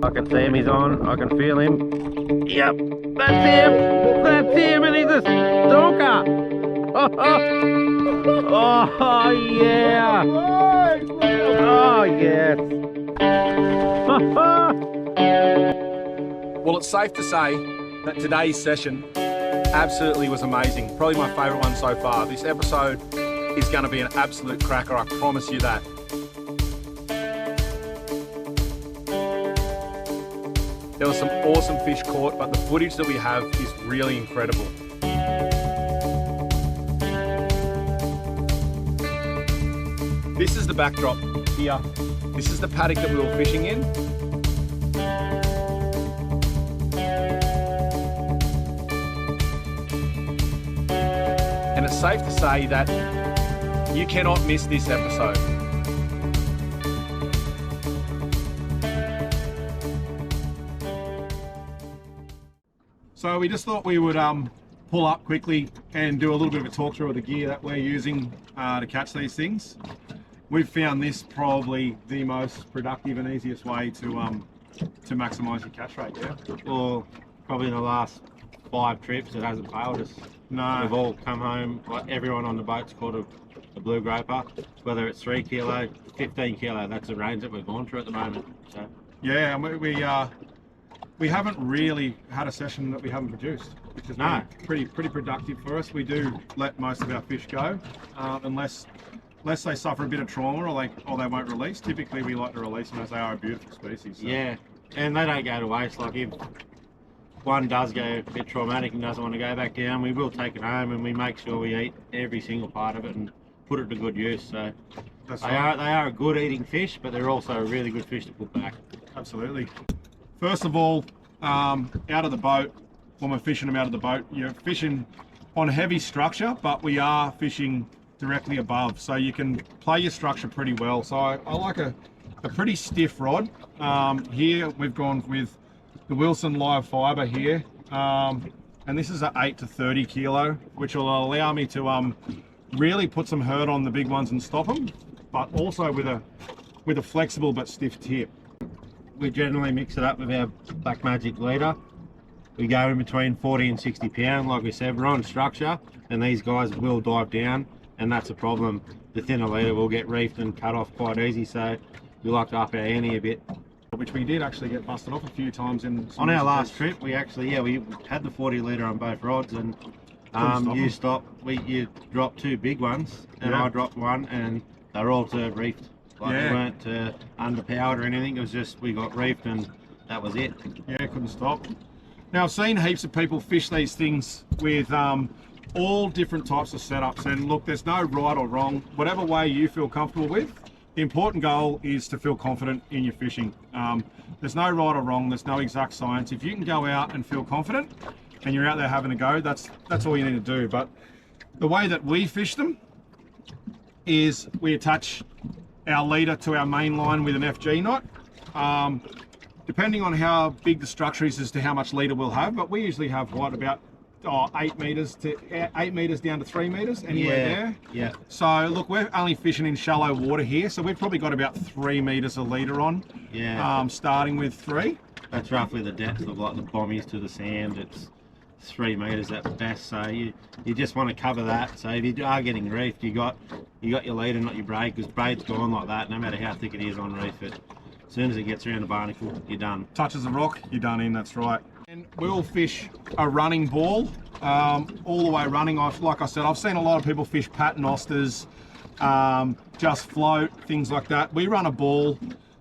I can see him, he's on, I can feel him. Yep, that's him, and he's a stalker. Oh yeah, oh yes. Well, it's safe to say that today's session absolutely was amazing. Probably my favourite one so far. This episode is going to be an absolute cracker, I promise you that. There was some awesome fish caught, but the footage that we have is really incredible. This is the backdrop here. This is the paddock that we were fishing in. And it's safe to say that you cannot miss this episode. So we just thought we would pull up quickly and do a little bit of a talk through of the gear that we're using to catch these things. We've found this probably the most productive and easiest way to maximise your catch rate. Yeah. Well, probably in the last 5 trips it hasn't failed us. No. We've all come home, like everyone on the boat's caught a blue groper, whether it's 3 kilo, 15 kilo, that's the range that we've gone through at the moment. So. Yeah, and we haven't really had a session that we haven't produced, which is pretty productive for us. We do let most of our fish go, unless they suffer a bit of trauma or they won't release. Typically we like to release them as they are a beautiful species. So. Yeah, and they don't go to waste. Like if one does go a bit traumatic and doesn't want to go back down, we will take it home and we make sure we eat every single part of it and put it to good use. So they are a good eating fish, but they're also a really good fish to put back. Absolutely. First of all, out of the boat, when we're fishing them out of the boat, you're fishing on heavy structure, but we are fishing directly above, so you can play your structure pretty well. So I like a pretty stiff rod. Here we've gone with the Wilson live fiber here, and this is an 8 to 30 kilo, which will allow me to really put some hurt on the big ones and stop them, but also with a flexible but stiff tip. We generally mix it up with our Black Magic leader. We go in between 40 and 60 pound. Like we said, we're on structure and these guys will dive down, and that's a problem. The thinner leader will get reefed and cut off quite easy, so we like to up our ante a bit. Which we did actually get busted off a few times in on our last trip. We actually, we had the 40 litre on both rods, and you dropped 2 big ones and I dropped one, and they were all to reefed. Like they weren't underpowered or anything. It was just we got reefed and that was it. Yeah, couldn't stop. Now I've seen heaps of people fish these things with all different types of setups, and look, there's no right or wrong. Whatever way you feel comfortable with, the important goal is to feel confident in your fishing. There's no right or wrong, there's no exact science. If you can go out and feel confident and you're out there having a go, that's all you need to do. But the way that we fish them is we attach our leader to our main line with an FG knot. Depending on how big the structure is as to how much leader we'll have, but we usually have about 8 meters down to 3 meters, anywhere there. Yeah. So look, we're only fishing in shallow water here, so we've probably got about 3 meters of leader on. Yeah. Starting with 3. That's roughly the depth of like the bommies to the sand. It's 3 meters at best. So you just want to cover that. So if you are getting reefed, you got your leader, not your braid, because braid's gone like that. No matter how thick it is on reef, as soon as it gets around the barnacle, you're done. Touches the rock, you're done in. That's right. And we'll fish a running ball, all the way running. Like I said, I've seen a lot of people fish paternosters, just float, things like that. We run a ball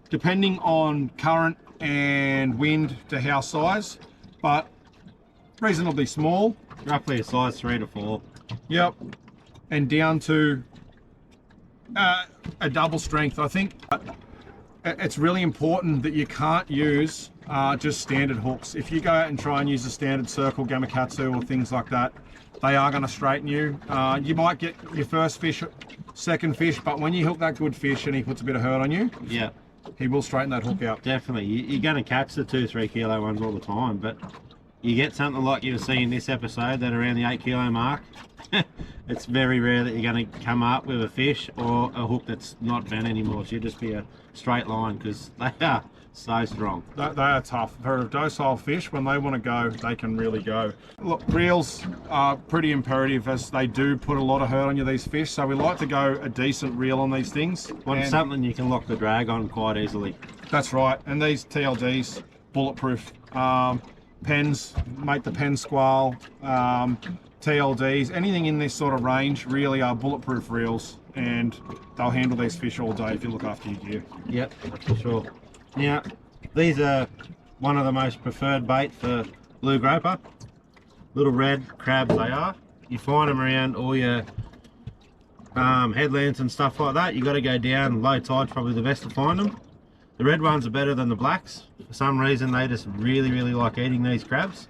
depending on current and wind to house size, but reasonably small. Roughly a size 3 to 4. Yep. And down to a double strength, I think. It's really important that you can't use just standard hooks. If you go out and try and use a standard circle, gamakatsu or things like that, they are going to straighten you. You might get your first fish, second fish, but when you hook that good fish and he puts a bit of hurt on you, he will straighten that hook out. Definitely. You're going to catch the 2-3 kilo ones all the time, but you get something like you've seen in this episode that around the 8 kilo mark, it's very rare that you're going to come up with a fish or a hook that's not bent anymore. So you'll just be a straight line, because they are so strong. They are tough. They're a docile fish. When they want to go, they can really go. Look, reels are pretty imperative as they do put a lot of hurt on you, these fish. So we like to go a decent reel on these things. Want something you can lock the drag on quite easily. That's right. And these TLDs, bulletproof. Pens, make the pen squall. TLDs, anything in this sort of range really are bulletproof reels, and they'll handle these fish all day if you look after your gear. Yep, that's for sure. Now, these are one of the most preferred bait for blue groper. Little red crabs they are. You find them around all your headlands and stuff like that. You got to go down, low tide's probably the best to find them. The red ones are better than the blacks. For some reason they just really like eating these crabs.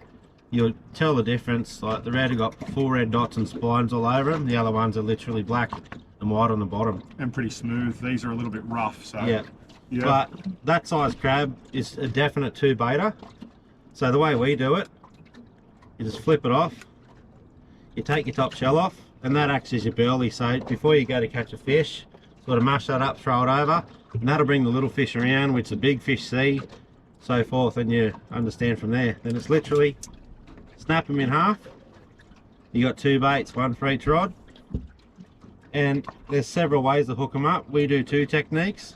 You'll tell the difference. Like the red have got full red dots and spines all over them. The other ones are literally black and white on the bottom. And pretty smooth. These are a little bit rough. So yeah. But that size crab is a definite 2 beta. So the way we do it, you just flip it off. You take your top shell off, and that acts as your burley. So before you go to catch a fish, sort of mash that up, throw it over, and that'll bring the little fish around, which the big fish see, so forth, and you understand from there. Then it's literally snap them in half. You got 2 baits, 1 for each rod, and there's several ways to hook them up. We do 2 techniques.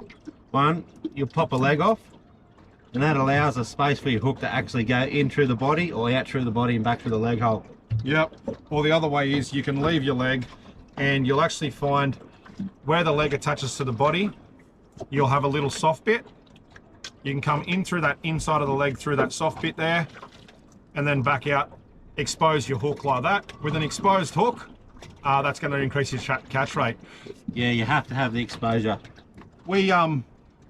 One, you'll pop a leg off, and that allows a space for your hook to actually go in through the body or out through the body and back through the leg hole. Yep. Or the other way is you can leave your leg, and you'll actually find where the leg attaches to the body, you'll have a little soft bit. You can come in through that inside of the leg through that soft bit there, and then back out, expose your hook like that. With an exposed hook, that's going to increase your catch rate. Yeah, you have to have the exposure.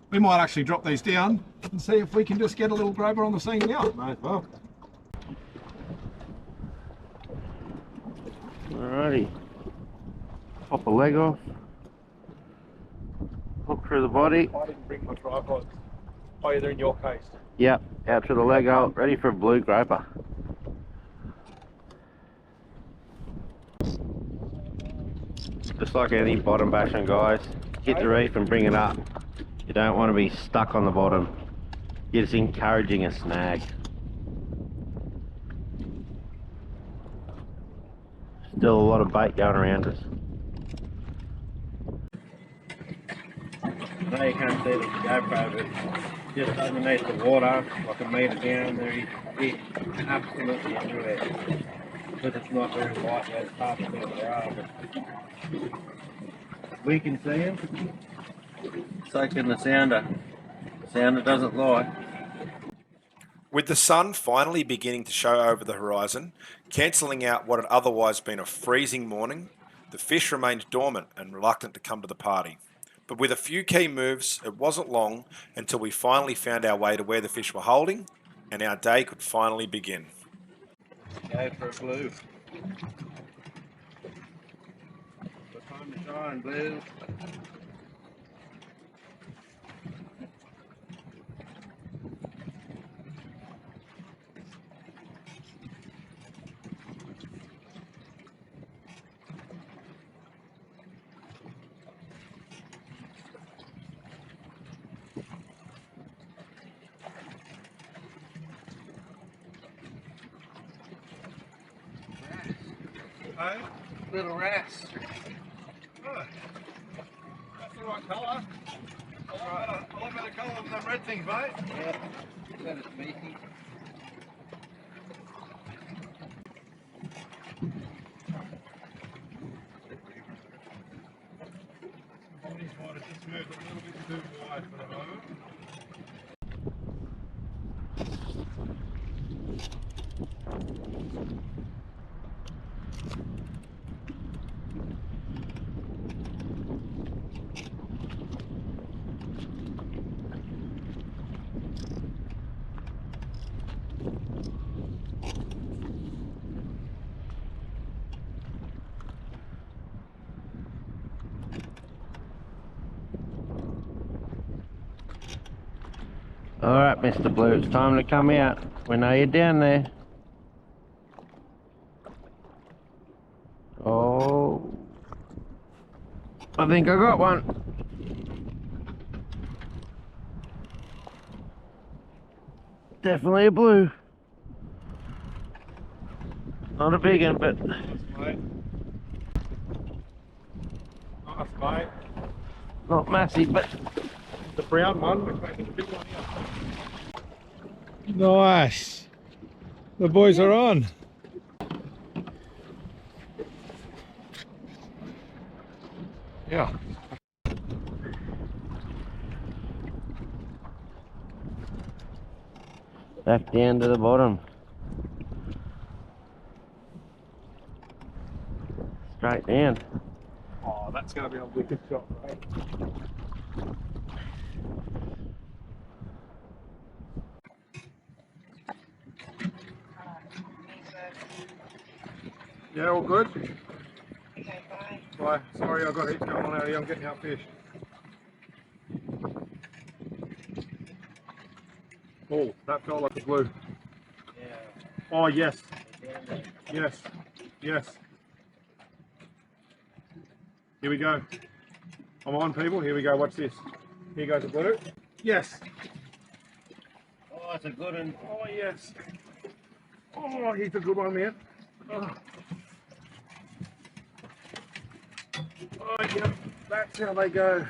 We might actually drop these down and see if we can just get a little groper on the scene now. Might as well. Alrighty. Pop a leg off. Hook through the body. I didn't bring my tripod. Oh, yeah, they're in your case. Yep, out to the leg hole, ready for a blue groper. Just like any bottom bashing, guys, hit the reef and bring it up. You don't want to be stuck on the bottom. You're just encouraging a snag. Still a lot of bait going around us. Now you can't see the GoPro, but just underneath the water, like a metre down there, he's absolutely everywhere. But it's not very white yet, it's hard to see what they are, but we can see him. So can the sounder. The sounder doesn't lie. With the sun finally beginning to show over the horizon, cancelling out what had otherwise been a freezing morning, the fish remained dormant and reluctant to come to the party. But with a few key moves, it wasn't long until we finally found our way to where the fish were holding, and our day could finally begin. Go for a blue. The time to shine, blue. Hey? Little rats. Oh, that's the right colour. A lot better colour than them red things, mate. Yeah, better species. Body's might have just moved a little bit too wide for the moment. Alright, Mr. Blue, it's time to come out. We know you're down there. Oh, I think I got one. definitely a blue. Not a big one, but Nice, mate. Nice, mate. not massive, but The brown one, we're making the big one here. Nice. The boys are on. Yeah. back down to the bottom. Straight down. Oh, that's going to be a wicked shot, right? Yeah, all good? Okay, bye. Bye. Sorry, I've got heaps going on out here. I'm getting out fish. Oh, that felt like a blue. Yeah. Oh, yes. Yes. Yes. Here we go. I'm on, people. Here we go. Watch this. Here goes a blue. Yes. Oh, it's a good one. Oh, yes. Oh, he's a good one, man. Oh, yeah. That's how they go.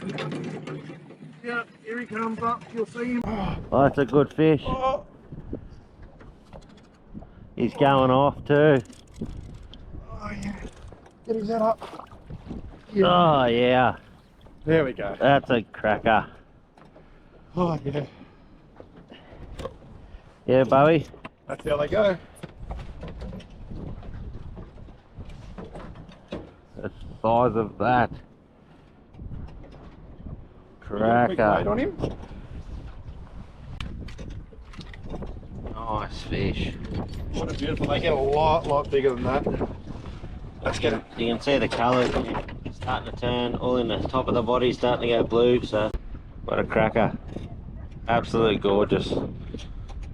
Yeah, here he comes up. You'll see him. Oh, it's a good fish. Oh. He's going off too. Oh, yeah. Get his head up. Oh, yeah. There we go. That's a cracker. Oh, yeah. Yeah, Bowie. That's how they go. The size of that. Quick weight Cracker. on him. Nice fish. What a beautiful. They get a lot bigger than that. Let's get it. You can see the colours starting to turn, all in the top of the body starting to go blue, so what a cracker. Absolutely gorgeous.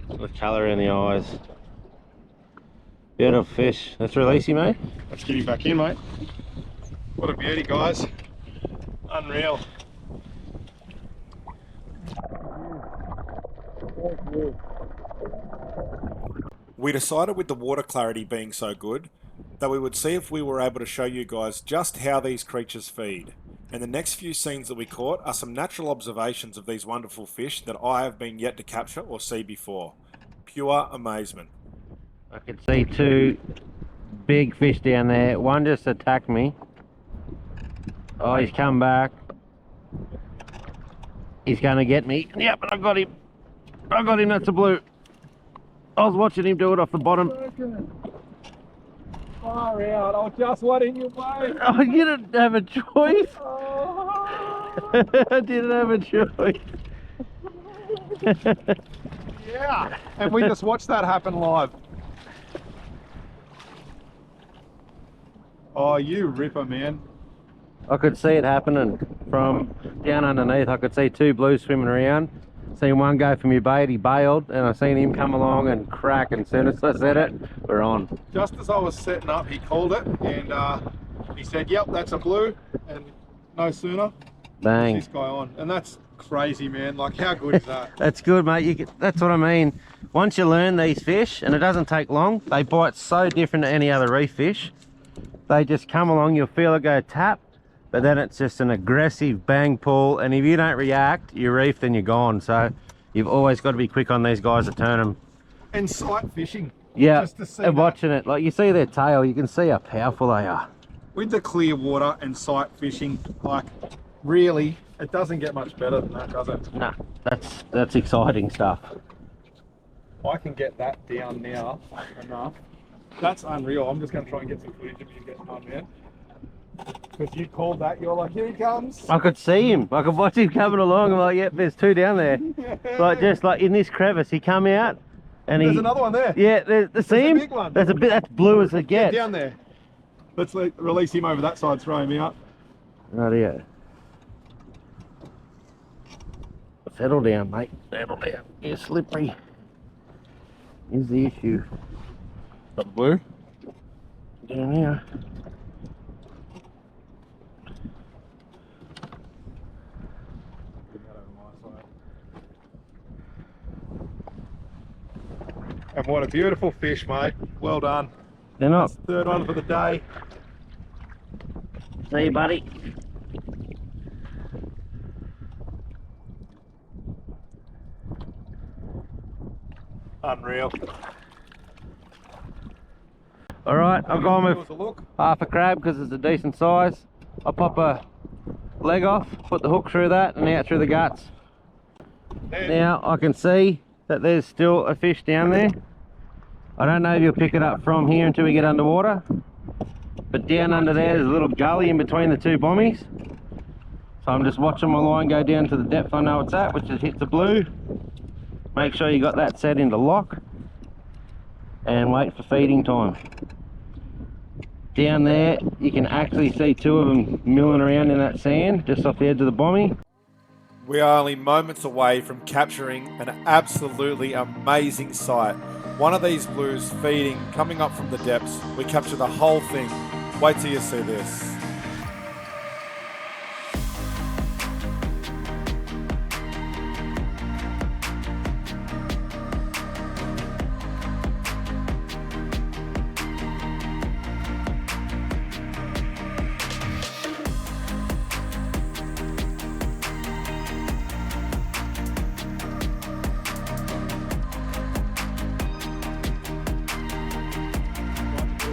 The colour in the eyes. Beautiful fish. Let's release him, mate. Let's get him back in, mate. What a beauty, guys. Unreal. We decided with the water clarity being so good that we would see if we were able to show you guys just how these creatures feed. And the next few scenes that we caught are some natural observations of these wonderful fish that I have been yet to capture or see before. Pure amazement. I can see two big fish down there. One just attacked me. Oh, he's come back. He's going to get me. Yep, I got him. I got him, that's a blue. I was watching him do it off the bottom. Far out. I was just letting you wait. Oh, you didn't have a choice. Oh. I didn't have a choice. Yeah. And we just watched that happen live. Oh, you ripper, man. I could see it happening from down underneath. I could see two blues swimming around. Seen one go for me bait, he bailed, and I seen him come along and crack, and as soon as I said it, we're on. Just as I was setting up, he called it, and he said, yep, that's a blue, and no sooner Bang. this guy on. And that's crazy, man. Like, how good is that? That's good, mate. That's what I mean. Once you learn these fish, and it doesn't take long, they bite so different to any other reef fish. They just come along, you'll feel it go tap, but then it's just an aggressive bang pull, and if you don't react, you reef, then you're gone. So you've always got to be quick on these guys to turn them. And sight fishing. Yeah, Just to see and that. watching it, like you see their tail, you can see how powerful they are. With the clear water and sight fishing, like, really, it doesn't get much better than that, does it? Nah, that's exciting stuff. I can get that down now enough. That's unreal. I'm just going to try and get some footage of you getting on, man. Because you called that, you're like, here he comes. I could see him. I could watch him coming along. I'm like, yep, there's two down there. Like just like in this crevice, he come out, and There's another one there. Yeah, there's see a him. big one. That's a bit. That's blue as it Get gets. down there. Let's release him over that side, throw him out. Right here. Settle down, mate. Settle down. You're slippery. Here's the issue. Got blue? Down here. And what a beautiful fish, mate. Well done. They're not. Third one for the day. See you, buddy. Unreal. All right, I've gone Give with us a look. half a crab because it's a decent size. I pop a leg off, put the hook through that and out through the guts. Now I can see that there's still a fish down there. I don't know if you'll pick it up from here until we get underwater, but down under there's a little gully in between the two bommies. So I'm just watching my line go down to the depth I know it's at, which is hit the blue. Make sure you got that set into lock and wait for feeding time. Down there you can actually see two of them milling around in that sand just off the edge of the bommy. We are only moments away from capturing an absolutely amazing sight. One of these blues feeding, coming up from the depths. We capture the whole thing. Wait till you see this.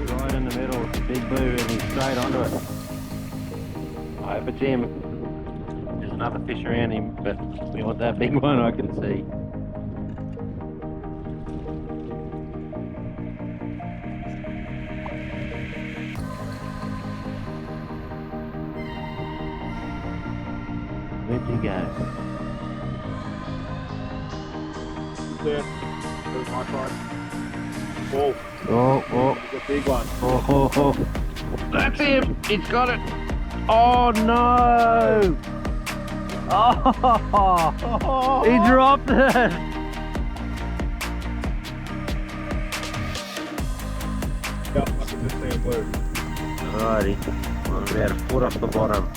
Right in the middle, big blue and he's straight onto it. I hope it's him. There's another fish around him, but we want that big one I can see. Where'd you go? There. There's my side. Oh, Oh, the big one. oh. That's him! He's got it! Oh no! Oh! He dropped it! Yep, I can just see a blue. Alrighty, I'm about a foot off the bottom.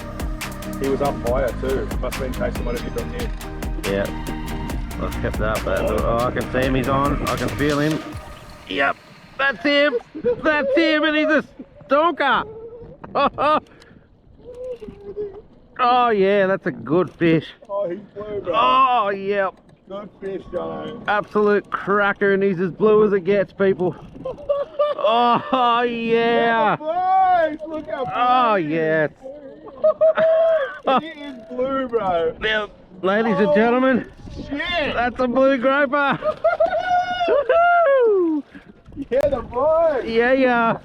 He was up higher too. Must have been chasing one of you from here. Yep, I've kept that, but oh, I can see him, he's on, I can feel him. Yep, that's him! That's him, and he's a stonker! Oh yeah, that's a good fish. Oh, he's blue, bro. Oh, yep. Good fish, Jono. Absolute cracker, and he's as blue as it gets, people. Oh yeah! Boys, look how blue Oh he is. yes! He is blue, bro. Now, ladies and gentlemen, Shit! that's a blue groper! Woohoo! Yeah, the boy. Yeah!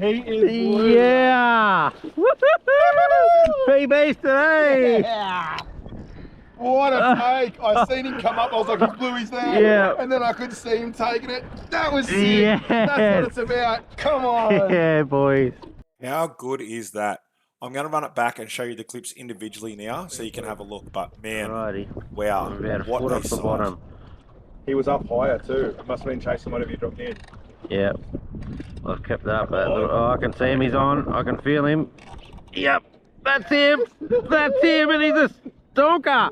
He is blue. Yeah! Woohoo! PBs today! Yeah. What a take. I seen him come up. I was like, he's blue, he's there. Yeah. And then I could see him taking it. That was sick. Yes. That's what it's about. Come on. Yeah, boys. How good is that? I'm going to run it back and show you the clips individually now so you can have a look. But man, Alrighty. wow, I'm about a what foot a off the sight. bottom. He was up higher too. Must have been chasing one of you dropped in. Yep. I've kept that, but oh, I can see him, he's on, I can feel him. Yep, that's him! That's him, and he's a stonker!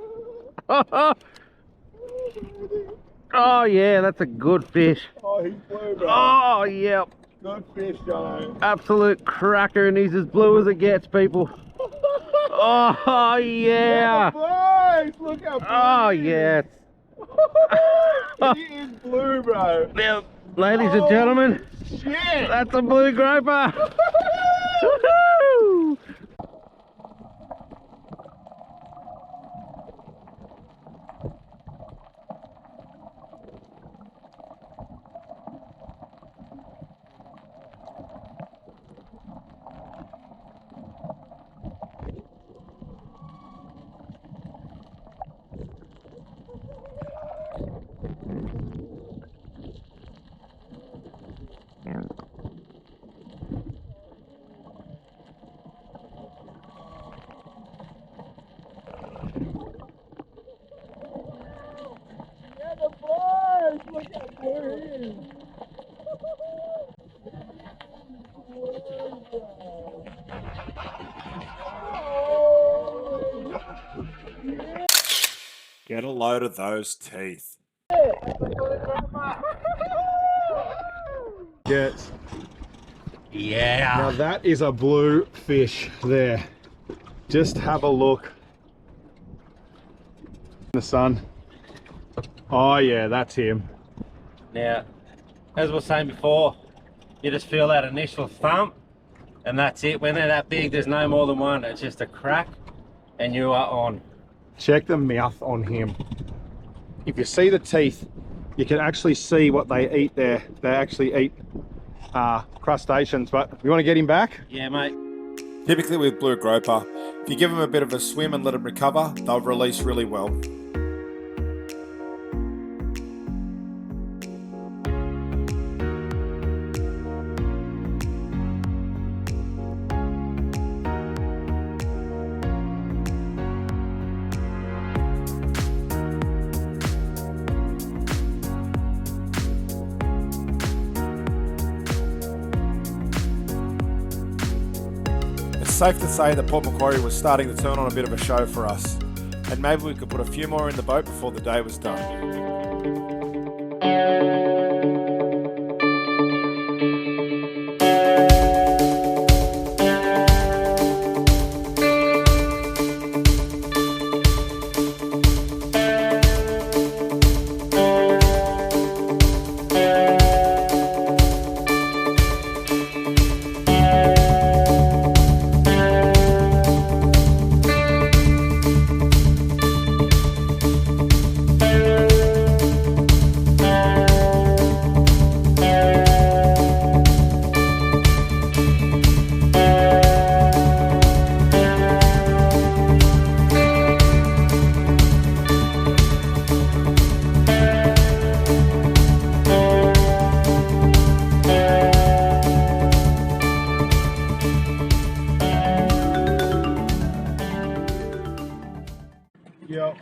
Oh yeah, that's a good fish. Oh, he's blue, bro. Oh, yep. Good fish, Jono. Absolute cracker, and he's as blue as it gets, people. Oh yeah! Boys, look how blue Oh he is. yes! He is blue, bro. Now, ladies and gentlemen, Shit! that's a blue groper! Woohoo! Yeah, the boys, look how blue he is. Get a load of those teeth. Yes. Yeah. Now that is a blue fish there. Just have a look. The sun. Oh yeah, that's him. Now, as we were saying before, you just feel that initial thump, and that's it. When they're that big, there's no more than one. It's just a crack, and you are on. Check the mouth on him. If you see the teeth, you can actually see what they eat there. They actually eat crustaceans, but you want to get him back? Yeah, mate. Typically with blue groper, if you give them a bit of a swim and let them recover, they'll release really well. It's safe to say that Port Macquarie was starting to turn on a bit of a show for us, and maybe we could put a few more in the boat before the day was done. Yeah.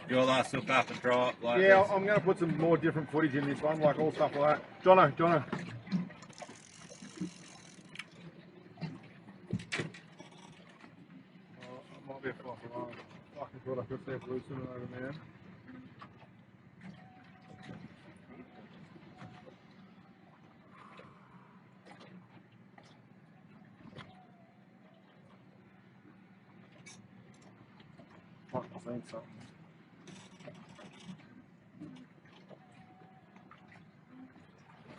Your last look up and draw it like Yeah, this. I'm going to put some more different footage in this one, like all stuff like that. Jono. Oh, it might be a false alarm. Fucking thought I could see a blue swimming over there. Fuck, I've seen something.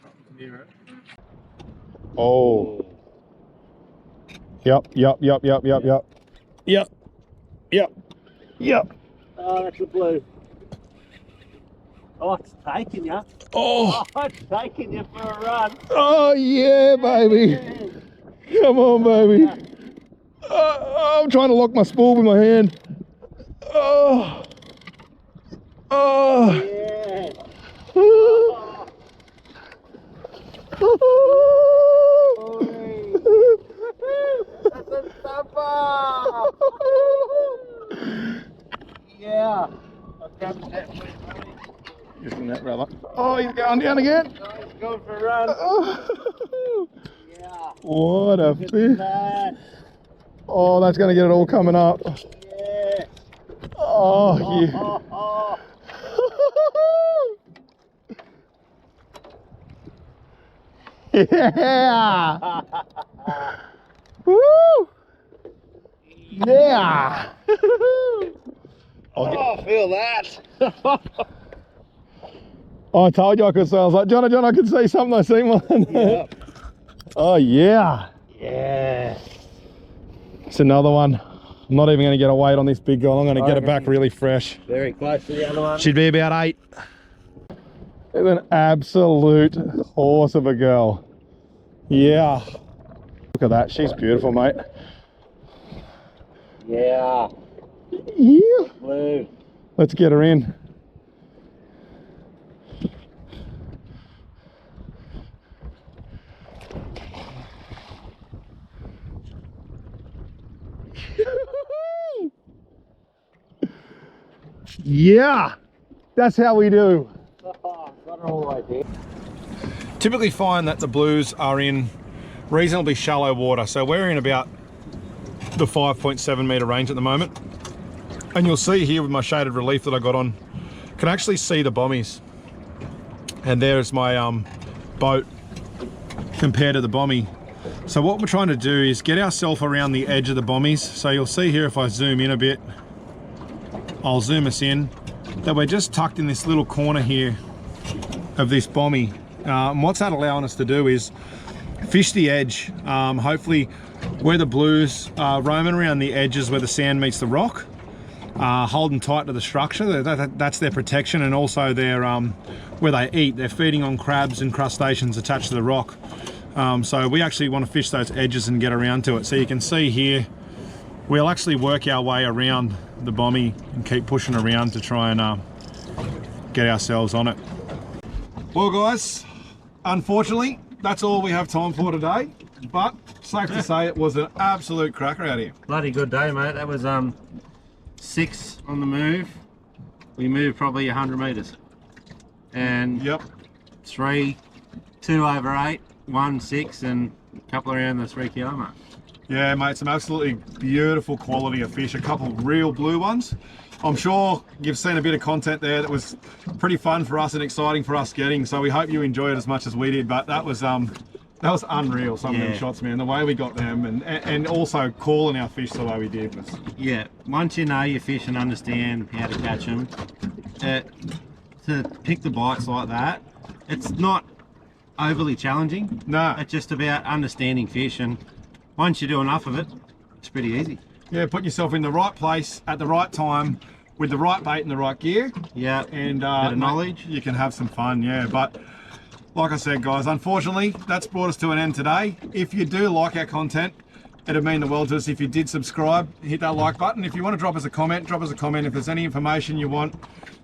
Something's near it. Oh. Yep. Oh, that's a blue. Oh, it's taking you. Oh. Oh, it's taking you for a run. Oh yeah, baby. Come on, baby. I'm trying to lock my spool with my hand. Oh. Oh. Yeah. Oh. That's a thumper. Yeah. I'll grab that for you, buddy. Just in that brother. Oh, he's going down again. Oh, he's going for a run. Oh. Yeah. What a Look at fish. that. Oh, that's going to get it all coming up. Yeah. Oh, yeah. Oh. Yeah. Woo. Yeah. Oh, feel that. I told you I could see. I was like, John, I could see something. I seen one. Yeah. Oh, yeah. Yeah. It's another one. I'm not even going to get a weight on this big guy. I'm going to get it back really fresh. Very close to the other one. Should be about 8. It's an absolute horse of a girl. Yeah. Look at that. She's beautiful, mate. Yeah. Yeah. Blue. Let's get her in. Yeah. That's how we do. Oh, got her all the way there. Typically find that the blues are in reasonably shallow water. So we're in about the 5.7 metre range at the moment. And you'll see here with my shaded relief that I got on, can actually see the bommies. and there's my boat compared to the bommy. So what we're trying to do is get ourselves around the edge of the bommies. So you'll see here, if I zoom in a bit, I'll zoom us in, that we're just tucked in this little corner here of this bommy. And what's that allowing us to do is fish the edge, hopefully where the blues are roaming around the edges where the sand meets the rock, holding tight to the structure. That's their protection, and also their where they eat. They're feeding on crabs and crustaceans attached to the rock. So we actually want to fish those edges and get around to it. So you can see here, we'll actually work our way around the bommy and keep pushing around to try and get ourselves on it. Well guys, unfortunately, that's all we have time for today, but safe to say it was an absolute cracker out here. Bloody good day, mate. That was 6 on the move. We moved probably 100 meters, and Yep. 3, 2 over 8, 1, 6, and a couple around the 3 kilo mark. Yeah, mate, some absolutely beautiful quality of fish. A couple of real blue ones. I'm sure you've seen a bit of content there that was pretty fun for us and exciting for us getting. So we hope you enjoy it as much as we did. But that was unreal. Some of them shots, man. The way we got them, and also calling our fish the way we did was. Yeah. Once you know your fish and understand how to catch them, to pick the bites like that, it's not overly challenging. No. It's just about understanding fish, and once you do enough of it, it's pretty easy. Yeah, put yourself in the right place at the right time with the right bait and the right gear. Yeah. And bit of knowledge. You can have some fun, yeah. But like I said, guys, unfortunately, that's brought us to an end today. If you do like our content, it'd mean the world to us if you did subscribe, hit that like button. If you want to drop us a comment, drop us a comment. If there's any information you want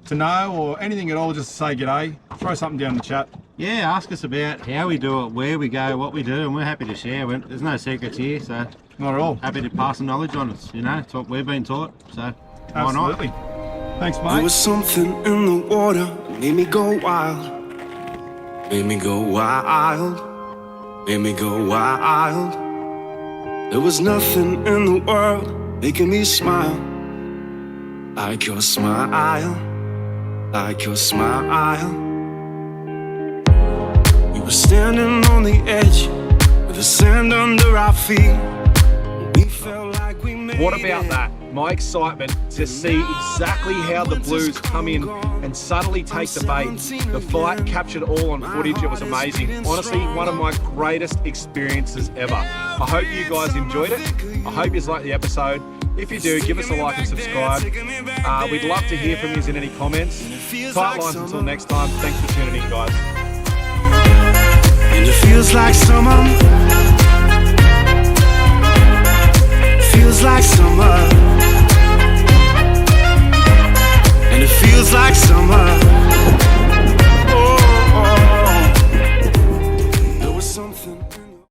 to know or anything at all, just say g'day, throw something down in the chat. Yeah, ask us about how we do it, where we go, what we do, and we're happy to share. There's no secrets here, so Not at all. happy to pass the knowledge on us. You know, it's what we've been taught, so why Absolutely. not? Thanks, There mate. was something in the water that made me go wild. Made me go wild. Made me go wild. There was nothing in the world making me smile like your smile. Like your smile. We were standing on the edge with the sand under our feet. We felt like we made What about that? My excitement to see exactly how the blues come in and subtly take the bait. The fight captured all on footage. It was amazing. Honestly, one of my greatest experiences ever. I hope you guys enjoyed it. I hope you liked the episode. If you do, give us a like and subscribe. We'd love to hear from you in any comments. Tight lines until next time. Thanks for tuning in, guys. And it feels like summer. Feels like summer. And it feels like summer.